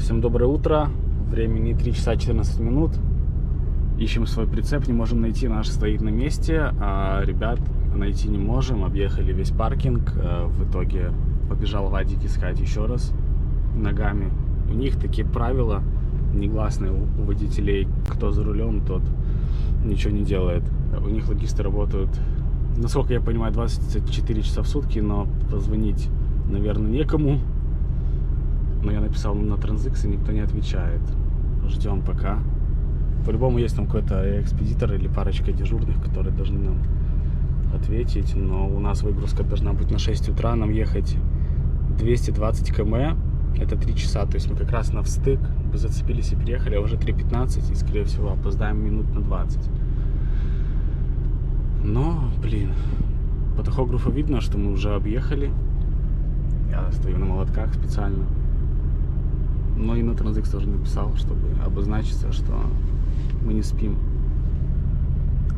Всем доброе утро. Времени 3 часа 14 минут. Ищем свой прицеп, не можем найти. Наш стоит на месте, а ребят найти не можем. Объехали весь паркинг. В итоге побежал Вадик искать еще раз ногами. У них такие правила негласные у водителей. Кто за рулем, тот ничего не делает. У них логисты работают, насколько я понимаю, 24 часа в сутки, но позвонить, наверное, некому. Но я написал на Транзикс, и никто не отвечает. Ждем пока. По-любому есть там какой-то экспедитор или парочка дежурных, которые должны нам ответить. Но у нас выгрузка должна быть на 6 утра. Нам ехать 220 км. Это 3 часа. То есть мы как раз навстык зацепились и приехали. А уже 3:15 и, скорее всего, опоздаем минут на 20. Но, блин, по тахографу видно, что мы уже объехали. Я стою на молотках специально. Но и на Транзикс тоже написал, чтобы обозначиться, что мы не спим.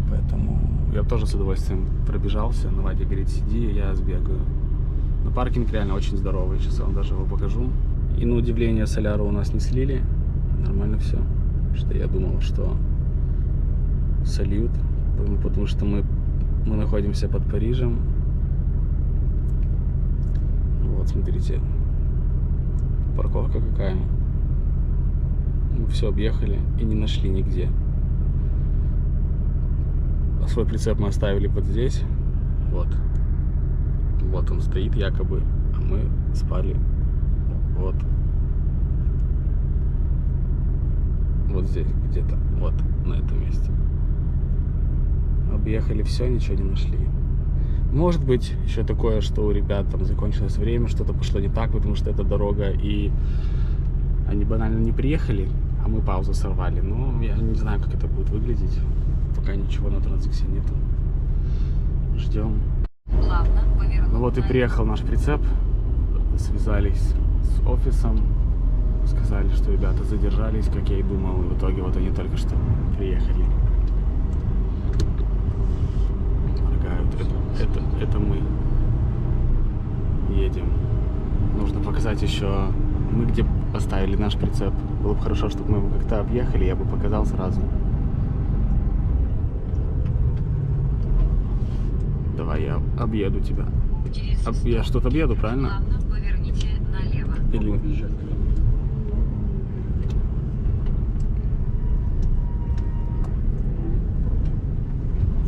Поэтому я тоже с удовольствием пробежался. Но Вадя говорит, сиди, я сбегаю. Но паркинг реально очень здоровый. Сейчас я вам даже его покажу. И на удивление соляру у нас не слили. Нормально все. Что я думал, что сольют. Потому что мы находимся под Парижем. Вот, смотрите. Парковка какая. Мы все объехали и не нашли нигде. А свой прицеп мы оставили вот здесь. Вот. Вот он стоит якобы. А мы спали вот. Вот здесь где-то. Вот на этом месте. Объехали все, ничего не нашли. Может быть, еще такое, что у ребят там закончилось время, что-то пошло не так, потому что это дорога, и они банально не приехали, а мы паузу сорвали. Но я не знаю, как это будет выглядеть. Пока ничего на Транзиксе нету. Ждем. Ну вот и приехал наш прицеп. Связались с офисом. Сказали, что ребята задержались, как я и думал. И в итоге вот они только что приехали. Это мы едем. Нужно показать еще, мы где поставили наш прицеп. Было бы хорошо, чтобы мы его как-то объехали, я бы показал сразу. Давай я объеду тебя. Я что-то объеду, правильно? Поверните налево. Или...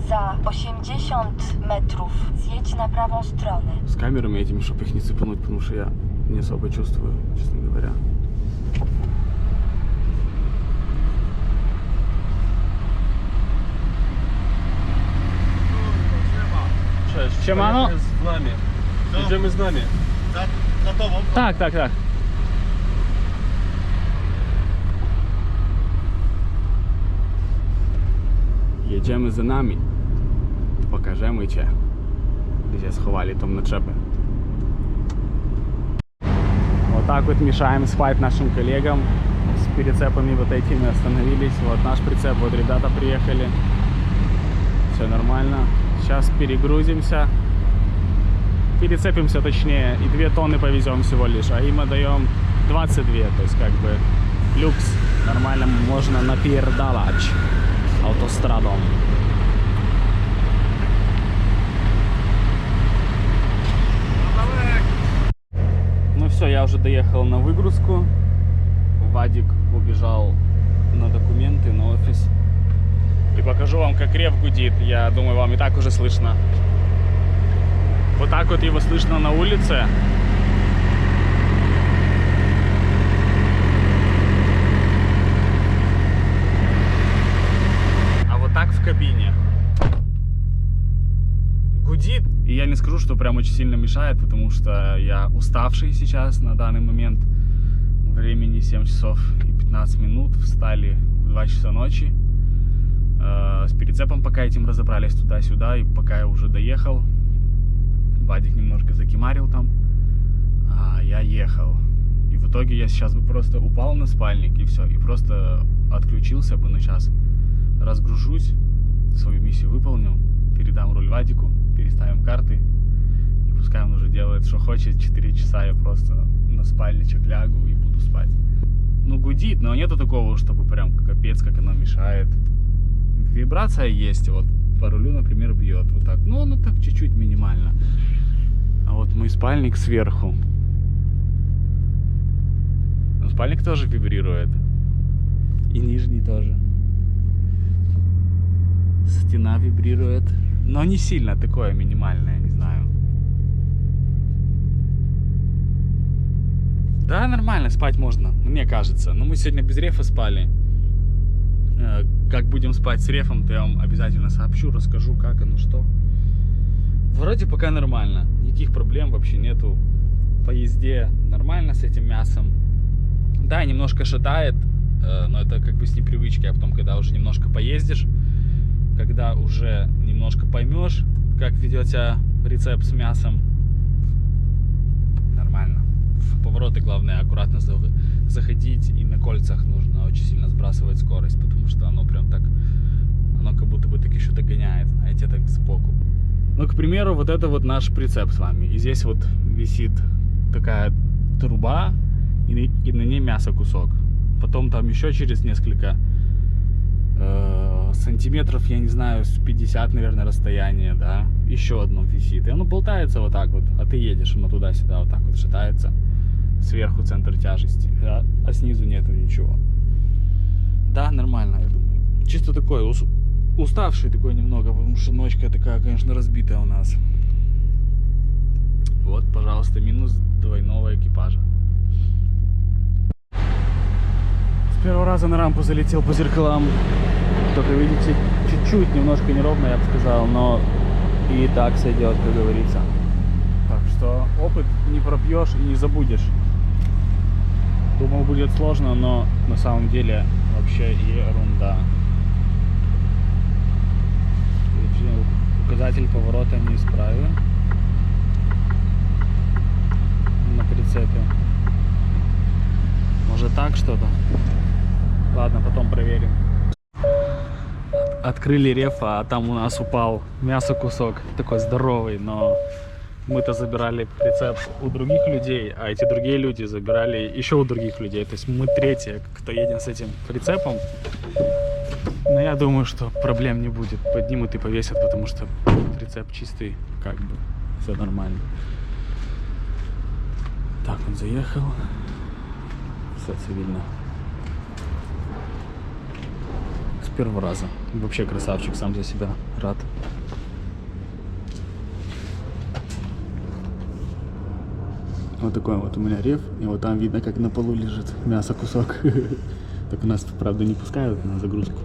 Za 80 metrów zjedź na prawą stronę. С камерами этими, чтобы их не цепануть, потому что я не особо чувствую, честно говоря. Cześć. Siemano. Z nami. Jedziemy z nami. Za tobą? Tak. Jedziemy za nami. Покажемо cię, gdzie schowali tą naczepę. Вот так вот мешаем спать нашим коллегам. С прицепами вот этими остановились. Вот наш прицеп, вот ребята приехали. Все нормально. Сейчас перегрузимся. Перецепимся точнее. И 2 тонны повезем всего лишь. А им отдаем 22. То есть как бы люкс. Нормально можно напердалать автострадом. Ну все, я уже доехал на выгрузку. Вадик убежал на документы, на офис. И покажу вам, как рев гудит. Я думаю, вам и так уже слышно. Вот так вот его слышно на улице. А вот так в кабине. Гудит. И я не скажу, что прям очень сильно мешает, потому что я уставший сейчас на данный момент. Времени 7 часов и 15 минут. Встали в 2 часа ночи. С прицепом пока этим разобрались туда-сюда. И пока я уже доехал, Вадик немножко закимарил там, а я ехал. И в итоге я сейчас бы просто упал на спальник и все. И просто отключился бы. Но сейчас разгружусь, свою миссию выполню, передам руль Вадику, переставим карты. И пускай он уже делает, что хочет. 4 часа я просто на спальничек лягу и буду спать. ну, гудит, но нету такого, чтобы прям капец, как оно мешает. Вибрация есть, вот по рулю, например, бьет вот так. Ну, оно так чуть-чуть минимально. А вот мой спальник сверху. Но спальник тоже вибрирует. И нижний тоже. Стена вибрирует. Но не сильно, такое минимальное, не знаю. Да, нормально, спать можно, мне кажется. Но мы сегодня без рефа спали. Как будем спать с рефом, то я вам обязательно сообщу, расскажу, как оно, что. Вроде пока нормально. Никаких проблем вообще нету. По езде нормально с этим мясом. Да, немножко шатает, но это как бы с непривычки. А потом, когда уже немножко поездишь, когда уже немножко поймешь, как ведет себя рецепт с мясом, нормально. В повороты главное аккуратно заходить, и на кольцах нужно очень сильно сбрасывать скорость, потому что оно прям так, оно как будто бы так еще догоняет, а эти так сбоку. Ну, к примеру, вот это вот наш прицеп с вами, и здесь вот висит такая труба, и на ней мясо кусок. Потом там еще через несколько сантиметров, я не знаю, с 50, наверное, расстояние, да, еще одно висит. И оно болтается вот так вот, а ты едешь, оно туда-сюда вот так вот шатается. Сверху центр тяжести, а снизу нету ничего. Да, нормально, я думаю. Чисто такой, уставший такой немного, потому что ночка такая, конечно, разбитая у нас. Вот, пожалуйста, минус двойного экипажа. С первого раза на рампу залетел по зеркалам. Только, видите, чуть-чуть, немножко неровно, я бы сказал, но и так сойдет, как говорится. Так что опыт не пропьешь и не забудешь. Думал, будет сложно, но на самом деле вообще ерунда. Указатель поворота неисправен на прицепе. Может так что-то? Ладно, потом проверим. Открыли реф, а там у нас упал мясо кусок. Такой здоровый, но мы-то забирали прицеп у других людей, а эти другие люди забирали еще у других людей. То есть мы третьи, кто едем с этим прицепом. Но я думаю, что проблем не будет. Поднимут и повесят, потому что прицеп чистый, как бы все нормально. Так, он заехал. Все цивильно. С первого раза. Вообще красавчик, сам за себя рад. Вот такой вот у меня реф, и вот там видно, как на полу лежит мясо кусок. Так у нас, правда, не пускают на загрузку.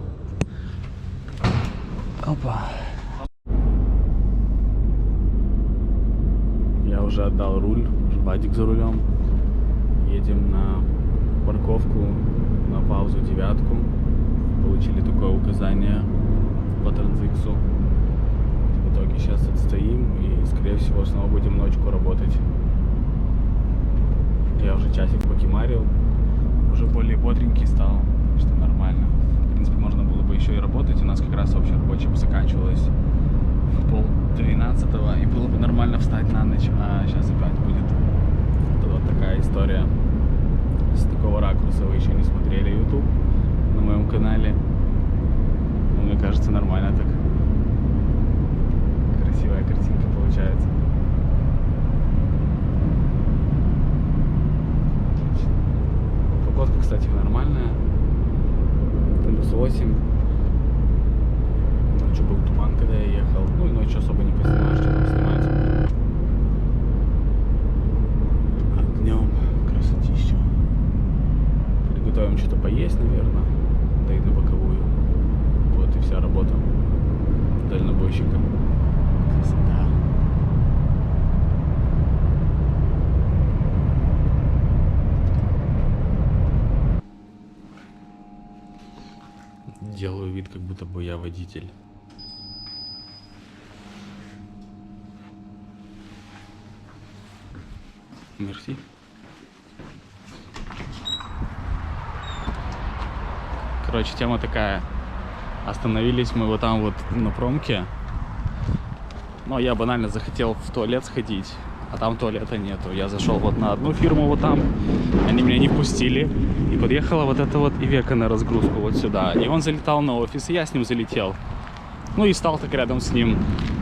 Опа. Я уже отдал руль, Вадик за рулем. Едем на парковку, на паузу 9. Получили такое указание по транзиксу. В итоге сейчас отстоим и, скорее всего, снова будем ночку работать. Я уже часик покемарил, уже более бодренький стал, так что нормально. В принципе, можно было бы еще и работать. У нас как раз общая рабочая заканчивалась в 11:30, и было бы нормально встать на ночь, а сейчас опять будет вот такая история. С такого ракурса вы еще не смотрели YouTube на моем канале. Но мне кажется, нормально так. Красивая картинка получается. Погодка, кстати, нормальная. +8. Ночью был туман, когда я ехал. Ну и ночью особо не поснимаешь, что там снимать. А днем красотища. Приготовим что-то поесть, наверное. Да и на боковую. Вот и вся работа дальнобойщика. Красота. Делаю вид, как будто бы я водитель. Мерси. Короче, тема такая. Остановились мы вот там вот на промке. Но я банально захотел в туалет сходить. а там туалета нету. Я зашел вот на одну фирму вот там, они меня не пустили, и подъехала вот эта вот Ивека на разгрузку вот сюда. И он залетал на офис, и я с ним залетел. Ну и стал так рядом с ним.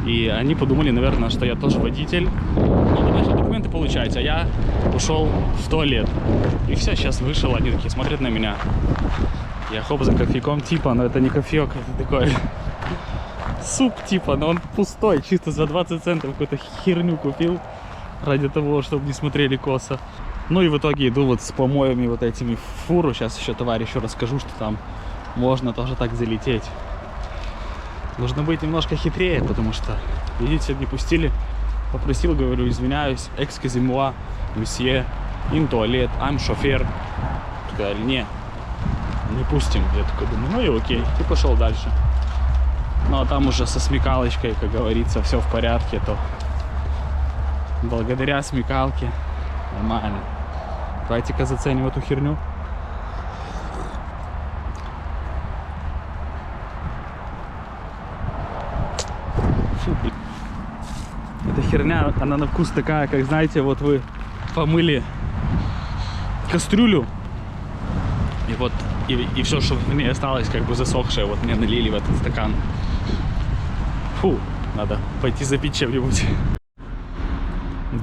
И они подумали, наверное, что я тоже водитель. Ну, давайте документы получайте, а я ушел в туалет. И все, сейчас вышел, они такие смотрят на меня. Я хоп за кофейком типа, но это не кофеек, это такой суп типа, но он пустой, чисто за 20 центов какую-то херню купил. Ради того, чтобы не смотрели косо. Ну и в итоге иду вот с помоями вот этими в фуру. Сейчас еще товарищу расскажу, что там можно тоже так залететь. Нужно быть немножко хитрее, потому что, видите, не пустили. Попросил, говорю, извиняюсь, excusez-moi, monsieur, in туалет, I'm шофер. Сказали, не пустим. Я такой думаю, ну и окей, и пошел дальше. Ну а там уже со смекалочкой, как говорится, все в порядке, то благодаря смекалке нормально. Давайте-ка заценим эту херню. Фу, блин. Эта херня, она на вкус такая, как, знаете, вот вы помыли кастрюлю, и вот, и все, что в ней осталось, как бы засохшее, вот мне налили в этот стакан. Фу, надо пойти запить чем-нибудь.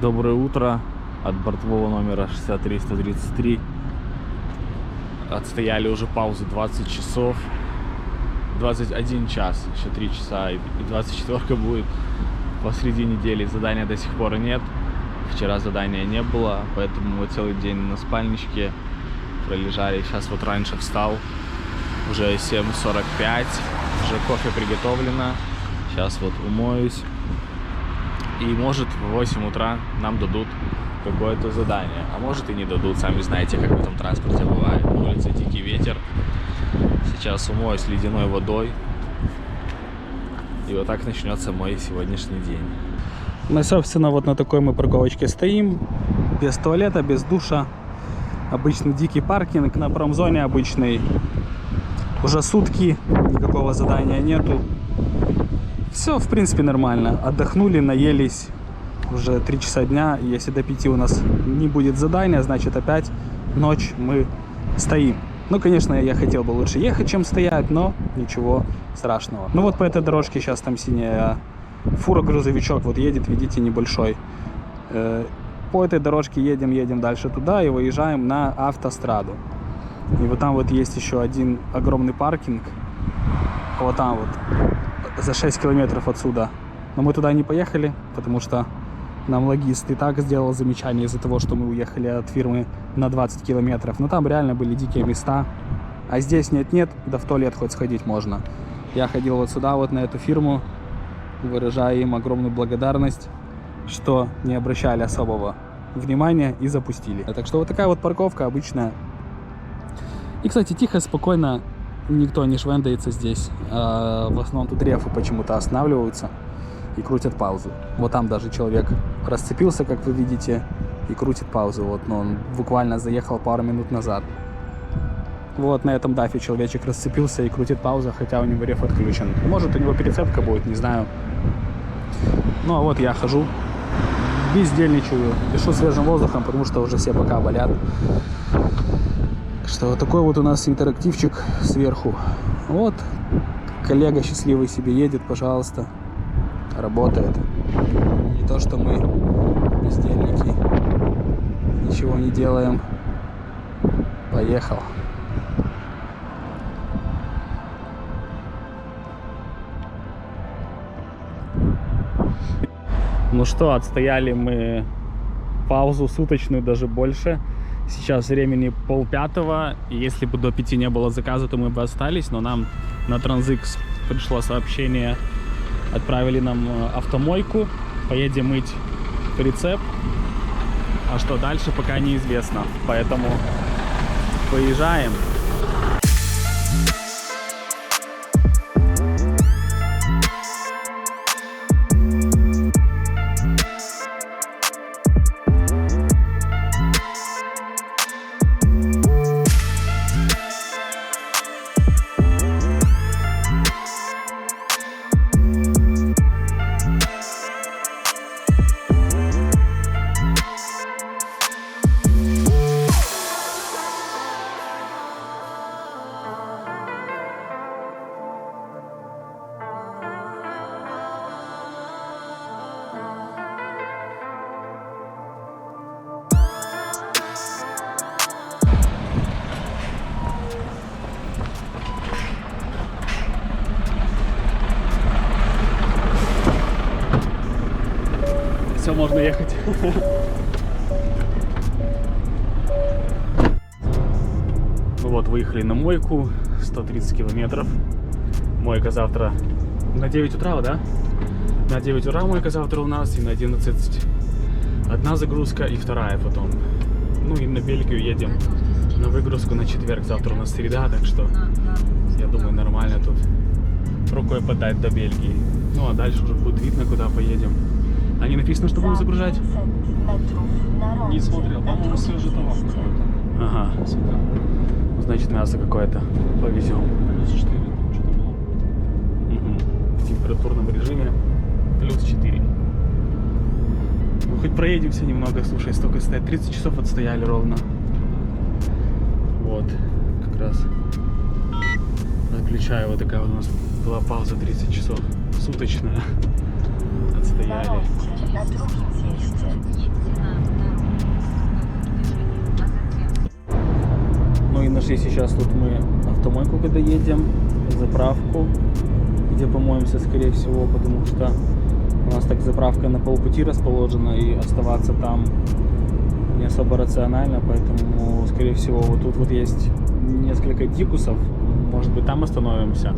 Доброе утро от бортового номера 63133. Отстояли уже паузу 20 часов. 21 час, еще 3 часа, и 24 будет посреди недели. Задания до сих пор нет. Вчера задания не было, поэтому мы целый день на спальничке пролежали. Сейчас вот раньше встал, уже 7:45, уже кофе приготовлено. Сейчас вот умоюсь. И может в 8 утра нам дадут какое-то задание. А может и не дадут. Сами знаете, как в этом транспорте бывает. На улице дикий ветер. Сейчас умоюсь ледяной водой. И вот так начнется мой сегодняшний день. Мы, собственно, вот на такой мы парковочке стоим. Без туалета, без душа. Обычный дикий паркинг. На промзоне обычный. Уже сутки. Никакого задания нету. Все, в принципе, нормально. Отдохнули, наелись. Уже 3 часа дня. Если до 5 у нас не будет задания, значит опять ночь мы стоим. Ну, конечно, я хотел бы лучше ехать, чем стоять, но ничего страшного. Ну вот по этой дорожке сейчас там синяя фура-грузовичок вот едет, видите, небольшой. По этой дорожке едем дальше туда и выезжаем на автостраду. И вот там вот есть еще один огромный паркинг. Вот там вот. За 6 километров отсюда. Но мы туда не поехали, потому что нам логист и так сделал замечание из-за того, что мы уехали от фирмы на 20 километров. Но там реально были дикие места. А здесь нет, да в туалет хоть сходить можно. Я ходил вот сюда, вот на эту фирму, выражая им огромную благодарность, что не обращали особого внимания и запустили. Так что вот такая вот парковка обычная. И, кстати, тихо, спокойно. Никто не швендается здесь. В основном тут рефы почему-то останавливаются и крутят паузу. Вот там даже человек расцепился, как вы видите, и крутит паузу. Вот, но он буквально заехал пару минут назад. Вот на этом дафе человечек расцепился и крутит паузу, хотя у него реф отключен. Может, у него перецепка будет, не знаю. Ну а вот я хожу, бездельничаю, дышу свежим воздухом, потому что уже все бока болят. Что вот такой вот у нас интерактивчик сверху. Вот коллега счастливый себе едет, пожалуйста, работает. Не то, что мы бездельники, ничего не делаем. Поехал. Ну что, отстояли мы паузу суточную, даже больше. Сейчас времени 4:30, и если бы до 5 не было заказа, то мы бы остались, но нам на Транзикс пришло сообщение, отправили нам автомойку, поедем мыть прицеп, а что дальше пока неизвестно, поэтому поезжаем. можно ехать. Ну вот, выехали на мойку, 130 километров. Мойка завтра на 9 утра, да? На 9 утра мойка завтра у нас, и на 11 одна загрузка, и вторая потом. Ну и на Бельгию едем на выгрузку на четверг. Завтра у нас среда, так что я думаю, нормально тут рукой подать до Бельгии. Ну а дальше уже будет видно, куда поедем. А не написано, что будем загружать? 500 metrów na rondzie. Не смотрел, по-моему, свежий товар какой-то. Ага, ну, значит мясо какое-то повезем. Плюс 4, там что-то было. В температурном режиме плюс 4. Ну хоть проедемся немного, слушай, столько стоять. 30 часов отстояли ровно. Вот, как раз отключаю. Вот такая вот у нас была пауза 30 часов. Суточная. Na Отстояли. rondzie, na drugim zjeździe. Едьте на вторую движение, а затем Ну и нашли сейчас тут мы автомойку, когда едем, заправку, где помоемся, скорее всего, потому что у нас так заправка на полпути расположена, и оставаться там не особо рационально, поэтому, скорее всего, вот тут вот есть несколько дикусов, может быть, там остановимся,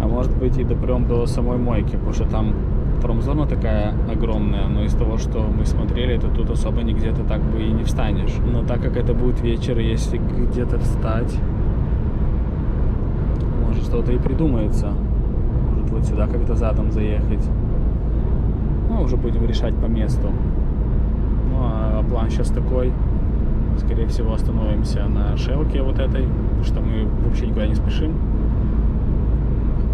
а может быть и допрем до самой мойки, потому что там промзона такая огромная, но из того, что мы смотрели, то тут особо нигде ты так бы и не встанешь. Но так как это будет вечер, если где-то встать, может что-то и придумается. Может вот сюда как-то задом заехать. Ну, уже будем решать по месту. Ну, а план сейчас такой. Скорее всего, остановимся на шелке вот этой, потому что мы вообще никуда не спешим.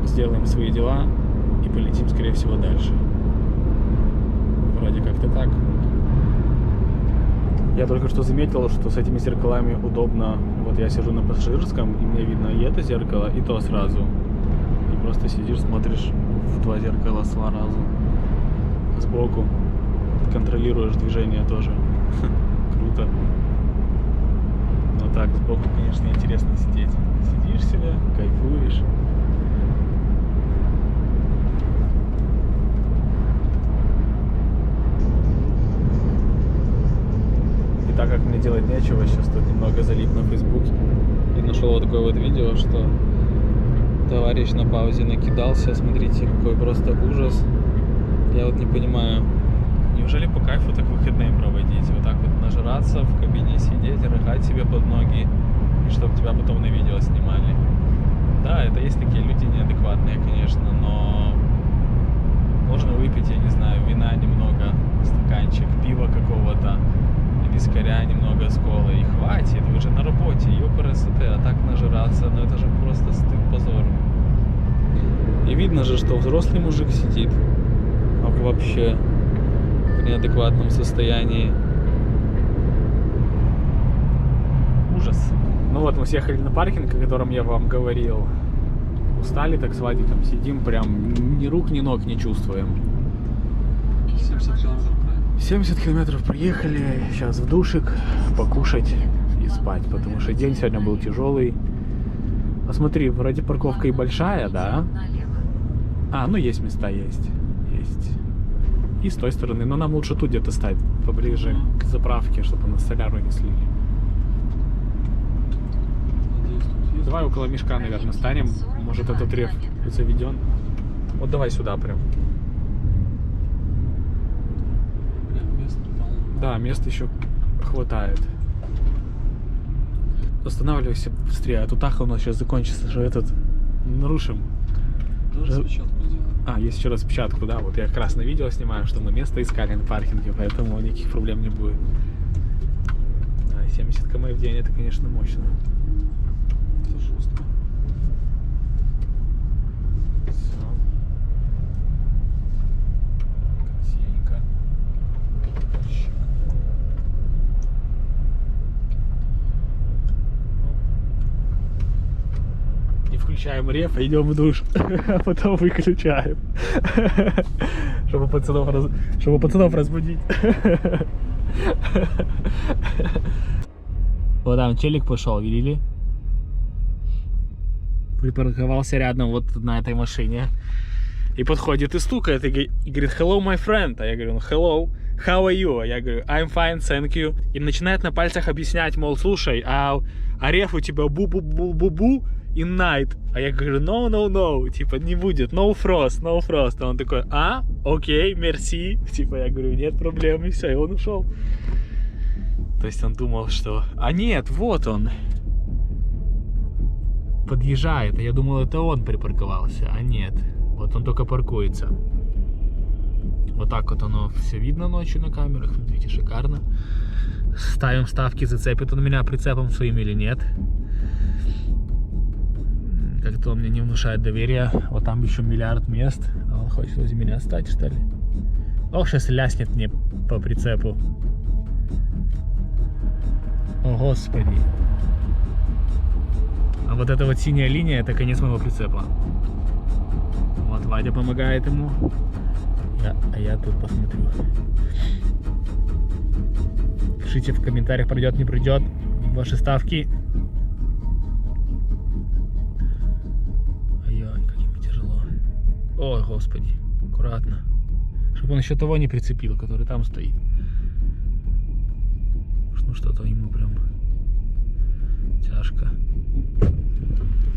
Сделаем свои дела и полетим, скорее всего, дальше. Вроде как-то так. Я только что заметил, что с этими зеркалами удобно. Вот я сижу на пассажирском, и мне видно и это зеркало, и то сразу. И просто сидишь, смотришь в два зеркала сразу. Сбоку. Контролируешь движение тоже. Круто. Но так, сбоку, конечно, интересно сидеть. Сидишь себе, кайфуешь. И так как мне делать нечего, сейчас тут немного залип на Фейсбуке. И нашел вот такое вот видео, что товарищ на паузе накидался. Смотрите, какой просто ужас. Я вот не понимаю, неужели по кайфу так выходные проводить? Вот так вот нажраться, в кабине сидеть, рыгать себе под ноги, и чтобы тебя потом на видео снимали. Да, это есть такие люди неадекватные, конечно, но можно выпить, я не знаю, вина немного, стаканчик, пива какого-то, вискаря немного с колой, и хватит, вы же на работе, ёпрст, а так нажираться, ну это же просто стыд, позор. И видно же, что взрослый мужик сидит вообще в неадекватном состоянии. Ужас. Ну вот, мы съехали на паркинг, о котором я вам говорил. Устали так с Вадиком, сидим, прям ни рук, ни ног не чувствуем. 70 километров проехали. 70 километров проехали, сейчас в душик, покушать и спать, потому что день сегодня был тяжелый. Посмотри, вроде парковка и большая, да? налево. А, ну есть места, есть. И с той стороны, но нам лучше тут где-то стать, поближе к заправке, чтобы на соляру не слили. Надеюсь, тут есть. Давай около мешка, наверное, станем. Может, этот рев заведен. Вот давай сюда прям. Бля, мест полно. Да, места еще хватает. Останавливайся быстрее, а тут аха у нас сейчас закончится, что этот нарушим. Давай распечатку сделаем. А, есть еще распечатку, да, вот я как раз на видео снимаю, что мы место искали на паркинге, поэтому никаких проблем не будет. Да, 70 км в день, это, конечно, мощно. Это жестко. Все. Красивенько. Не включаем реф, а идем в душ, а потом выключаем, чтобы пацанов разбудить. Вот там челик пошел, видели? Припарковался рядом вот на этой машине. И подходит и стукает, и говорит, hello, my friend. А я говорю, ну hello. how are you? Я говорю, I'm fine, thank you. И начинает на пальцах объяснять, мол, слушай, а реф у тебя бу-бу-бу-бу-бу и night. А я говорю, no, типа, не будет, no frost. А он такой, окей, merci. Типа, я говорю, нет проблем, и все, и он ушел. То есть он думал, что... А нет, вот он. Подъезжает, а я думал, это он припарковался, а нет. Вот он только паркуется. Вот так вот оно все видно ночью на камерах. Смотрите, шикарно. Ставим ставки, зацепит он меня прицепом своим или нет. Как-то он мне не внушает доверия. Вот там еще миллиард мест. А он хочет возле меня стать, что ли? Ох, сейчас ляснет мне по прицепу. О, господи. А вот эта вот синяя линия, это конец моего прицепа. Вот Вадя помогает ему. А я тут посмотрю. Пишите в комментариях, пройдет, не пройдет. Ваши ставки. Ай-яй, как ему тяжело. Ой, господи. Аккуратно. Чтобы он еще того не прицепил, который там стоит. Ну что-то ему прям тяжко.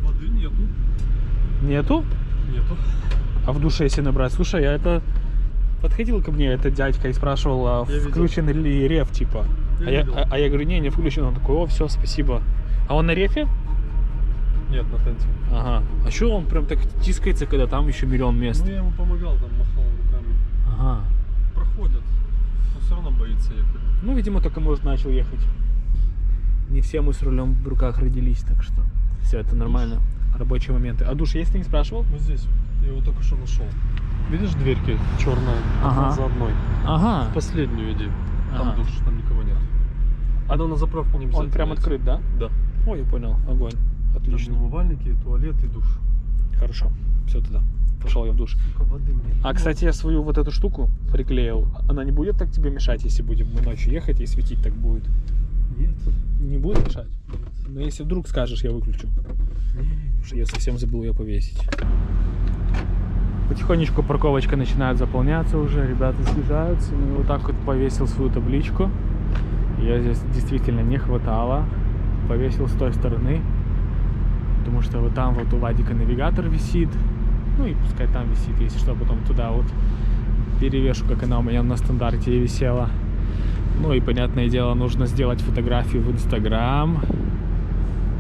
Воды нету. Нету? Нету. А в душе если набрать? Слушай, я это... Подходил ко мне этот дядька и спрашивал, а включен ли реф, типа. Я говорю, не включен. Он такой, о, все, спасибо. А он на рефе? Нет, на тенте. Ага. А что он прям так тискается, когда там еще миллион мест? Ну я ему помогал, там махал руками. Ага. Проходят. Но все равно боится ехать. Ну, видимо, только, может, начал ехать. Не все мы с рулем в руках родились, так что все это нормально. Рабочие моменты. А душ есть, ты не спрашивал? Вот здесь. Я его только что нашел. Видишь дверки черная? Ага. Одна за одной. Ага. В последнюю иди. Там Ага. душ, там никого нет. А на заправку не обязательно. Он прям идти. открыт, да? Да. Ой, я понял. Огонь. Отлично. Там умывальники, туалет и душ. Хорошо. Все туда. Пошел я в душ. Только воды нет. А, кстати, я свою вот эту штуку приклеил. Она не будет так тебе мешать, если будем мы ночью ехать и светить так будет? Нет. Не будет мешать? Но если вдруг скажешь, я выключу. Потому что я совсем забыл ее повесить. Потихонечку парковочка начинает заполняться уже. Ребята съезжаются. Ну и вот так вот повесил свою табличку. Ее здесь действительно не хватало. Повесил с той стороны. Потому что вот там вот у Вадика навигатор висит. Ну и пускай там висит, если что, потом туда вот перевешу, как она у меня на стандарте и висела. Ну и, понятное дело, нужно сделать фотографию в Инстаграм,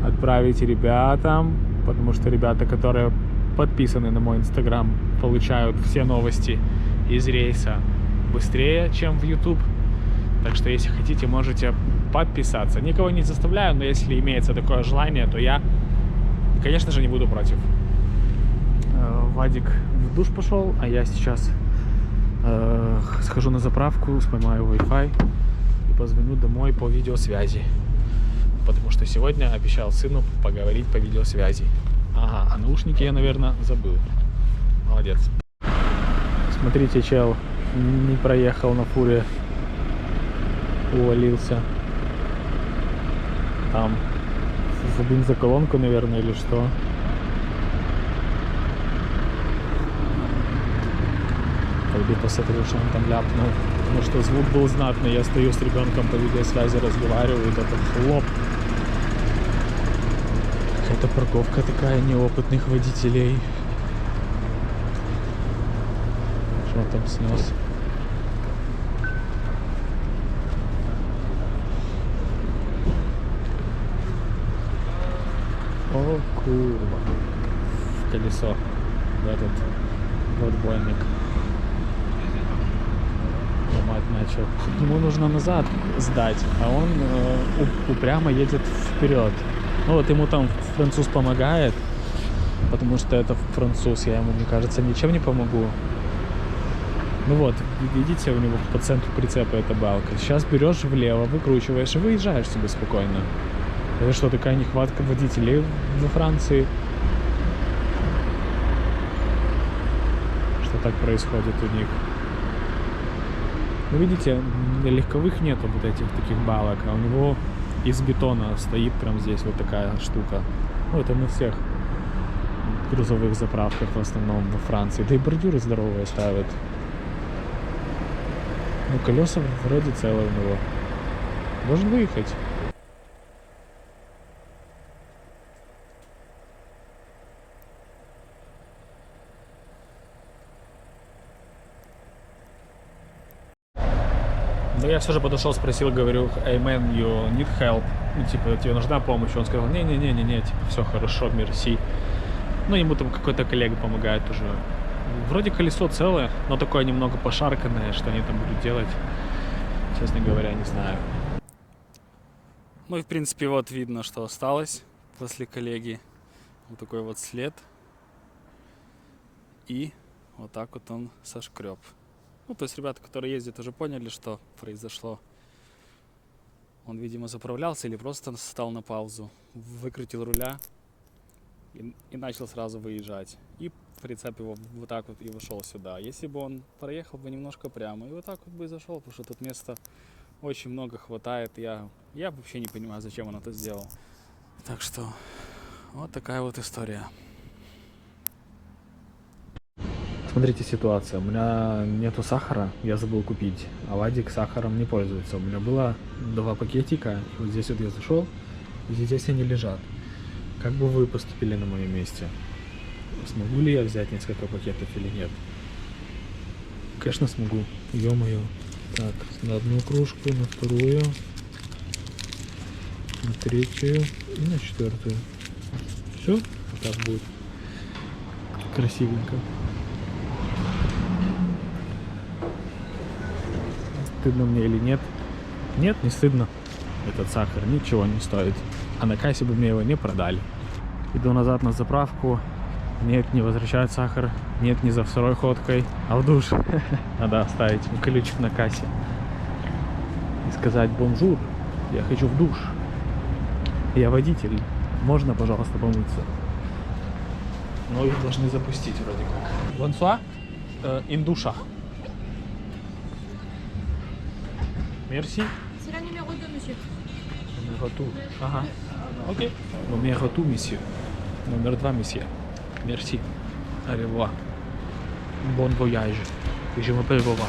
отправить ребятам, потому что ребята, которые подписаны на мой Инстаграм, получают все новости из рейса быстрее, чем в YouTube. Так что, если хотите, можете подписаться. Никого не заставляю, но если имеется такое желание, то я, конечно же, не буду против. Вадик в душ пошел, а я сейчас схожу на заправку, поймаю Wi-Fi и позвоню домой по видеосвязи. Потому что сегодня обещал сыну поговорить по видеосвязи. Ага, а наушники я, наверное, забыл. Молодец. Смотрите, чел не проехал на фуре. Увалился. Там в бензоколонку, наверное, или что. Пойду посмотрю, что он там ляпнул. Потому что звук был знатный. Я стою с ребенком по видеосвязи, разговариваю, и этот хлоп. Какая-то парковка такая неопытных водителей. Что он там снес? О, курва. В колесо. В этот в отбойник. Ломать начал. Ему нужно назад сдать, а он упрямо едет вперед. Ну вот ему там француз помогает, потому что это француз, я ему, мне кажется, ничем не помогу. Ну вот, видите, у него по центру прицепа эта балка. Сейчас берешь влево, выкручиваешь и выезжаешь себе спокойно. Это что, такая нехватка водителей во Франции? Что так происходит у них? Ну, видите, легковых нету вот этих таких балок, а у него из бетона стоит прям здесь вот такая штука. Ну, это на всех грузовых заправках в основном во Франции. Да и бордюры здоровые ставят. Ну, колеса вроде целые у него. Должен выехать. Но я все же подошел, спросил, говорю, hey man, you need help? Ну, типа, тебе нужна помощь? Он сказал, не-не-не-не, типа, все хорошо, мерси. Ну, ему там какой-то коллега помогает уже. Вроде колесо целое, но такое немного пошарканное, что они там будут делать, честно говоря, не знаю. Ну и, в принципе, вот видно, что осталось после коллеги. Вот такой вот след. И вот так вот он сошкреб. Ну, то есть ребята, которые ездят, уже поняли, что произошло. Он, видимо, заправлялся или просто стал на паузу, выкрутил руля и начал сразу выезжать. И прицеп его вот так вот и вошел сюда. Если бы он проехал бы немножко прямо и вот так вот бы и зашел, потому что тут места очень много хватает. Я вообще не понимаю, зачем он это сделал. Так что вот такая вот история. Смотрите ситуация. У меня нету сахара, я забыл купить. А Вадик сахаром не пользуется. У меня было 2 пакетика. И вот здесь вот я зашел, и здесь они лежат. Как бы вы поступили на моем месте? Смогу ли я взять несколько пакетов или нет? Конечно, смогу. Ё-моё. Так, на одну кружку, на вторую, на третью и на 4-ю. Все? Вот так будет. Красивенько. Стыдно мне или нет? Нет, не стыдно. Этот сахар ничего не стоит. А на кассе бы мне его не продали. Иду назад на заправку. Нет, не возвращают сахар. Нет, не за второй ходкой, а в душ. Надо оставить ключик на кассе. И сказать: бонжур, я хочу в душ. Я водитель. Можно, пожалуйста, помыться? Но их должны запустить вроде как. Бонсуа? Индуша. Мерси. C'est la numéro 2, monsieur. Numéro 2. Ага. Окей. Numéro 2, monsieur. Номер 2, месье. Merci. Au revoir. Bon voyage. Et je m'appelle Vova.